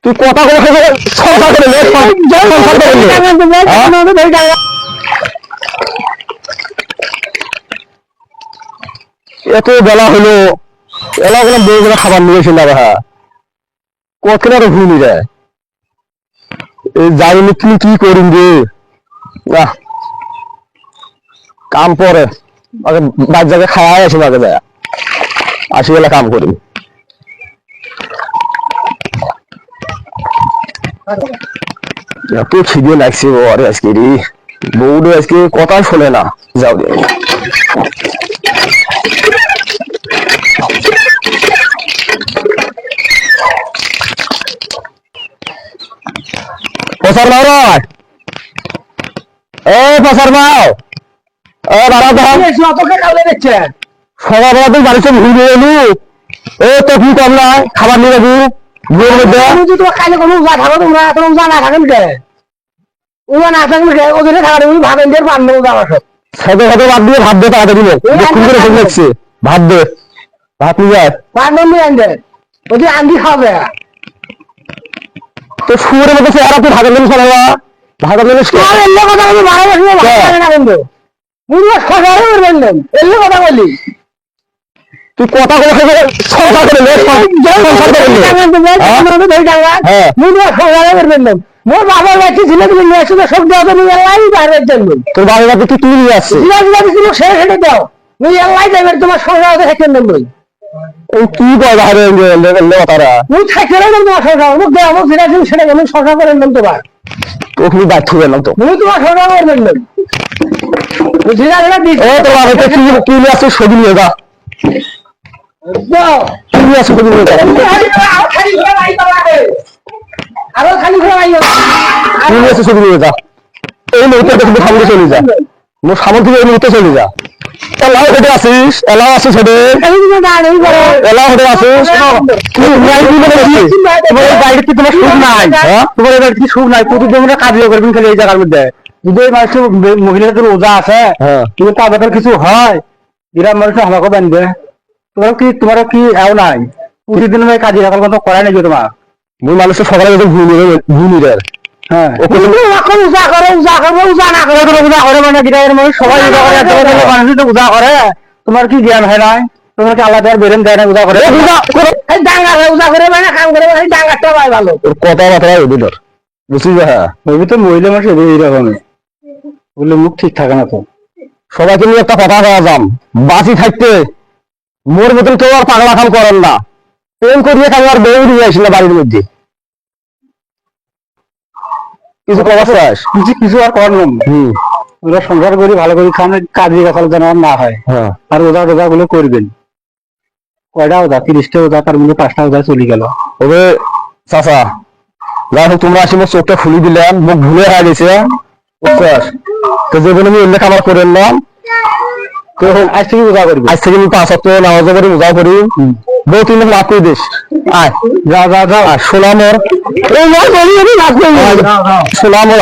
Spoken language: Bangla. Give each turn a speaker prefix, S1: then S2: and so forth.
S1: তুই কথা এত বেলা হলো এলা বলে বউগুলো খাবার নিয়েছিল কত ভুলি যায় যাইনি তুমি কি করিম রে কাম পরে আগে বাদ জায়গায় খাওয়াই আসি আগে যায় আসি গেলে কাম করি এত খিদে লাগছে আরে আজকে রে বউটা আজকে কথা শোনে না যাও রে প্রসার মাও রায় প্রসার মাও সকালবেলা তুই বাড়িতে ঘুরে এলু তো কি কম না খাবার নিয়ে যাবি খাইলে কোনো উজা না থাকেন কে উজা না থাকেন কে ওদের খাবার ভাবেন দিয়ে বান্ধব যাওয়া সব সাথে সাথে বাদ দিয়ে ভাত দে তাড়াতাড়ি লাগছে ভাত দে ভাত নিয়ে যায় ভাত নিয়ে আনবে ওদের আন্দি খাবে তো শুয়োরের মধ্যে চেহারা তুই ভাগের জন্য শোনা ভাগের জন্য কথা বলি মারা গেছে না কিন্তু কথা বলি তুই কথা মোর বাবার বাচ্চা ছিল তুমি নিয়ে আসছো সব দেওয়া তোর বাবার বাচ্চা তুই নিয়ে আসছিস সেটা দাও তুমি এলাই যাবে তোমার সংসার থাকতেন না কি কয় বাইরে তারা তুই থাকতে তোমার সংসার মুখ দেওয়া মুখ যেটা সেটা কেমন সংসার করেন তোমার তোকে বাধ্য গেলাম তো তুমি তোমার সংসার করবেন ছবি নিয়ে যা ছবি নিয়ে যা এই মুহূর্তে সামনে চলে যা মোর সামনে থেকে এই মুহূর্তে চলে যা এলাও হেঁটে আসিস এলাও আসিস হেঁটে এলাও হেঁটে আসিস বাড়িতে কি তোমার সুখ নাই তোমার এবার কি সুখ নাই প্রতিদিন আমরা কাজও করবেন খালি এই জায়গার মধ্যে যদি এই মানুষের মহিলাদের রোজা আছে কিন্তু তাদের কিছু হয় এরা মানুষ আমাকে বানবে তোমার কি এও নাই প্রতিদিন কাজে রাখার কথা করাই নাকি তোমার মানুষের সকালে ভুলি রে হ্যাঁ উজা করে উজা করবো উজা না করে উজা করে মানে মানুষ সবাই উজা করে মানুষ উজা করে তোমার কি জ্ঞান হয় নাই তোমার কি আল্লাহ দেয় বেরেন দেয় না উজা করে ডাঙ্গা উজা করে মানে কাম করে ডাঙ্গাটা পাই ভালো কথাবার্তা ওদের বুঝলি হ্যাঁ ওই তো মহিলা মানুষ এইরকমই বললে মুখ ঠিক থাকে না তো সবাইকে নিয়ে একটা কথা বলা যাম বাঁচি থাকতে মোর মতন কেউ আর পাগলা খাম করেন না প্রেম করিয়ে খাম আর বউ নিয়ে আসিল বাড়ির মধ্যে কিছু করার চাস কিছু আর করার ওরা সংসার করি ভালো করে খান কাজে গাছাল যেন আর না হয় আর ওজা টোজা গুলো করবেন কয়টা ওজা 30টা ওজা তার মধ্যে 5টা ওজা চলে গেল তবে চাচা যাই হোক তোমরা আসি মোর চোখটা খুলে দিলাম মুখ ভুলে হয়ে গেছে তো যেগুলো আমি উল্লেখ আমার করে নিলাম তো আজ থেকে উজা করবি আজ থেকে আমি 5 সপ্তাহ নামাজ করি উজা করি বউ তিন লাভ করে দিস আয় যা যা যা সোনামর এই নয় বলি আমি লাভ করি সোনামর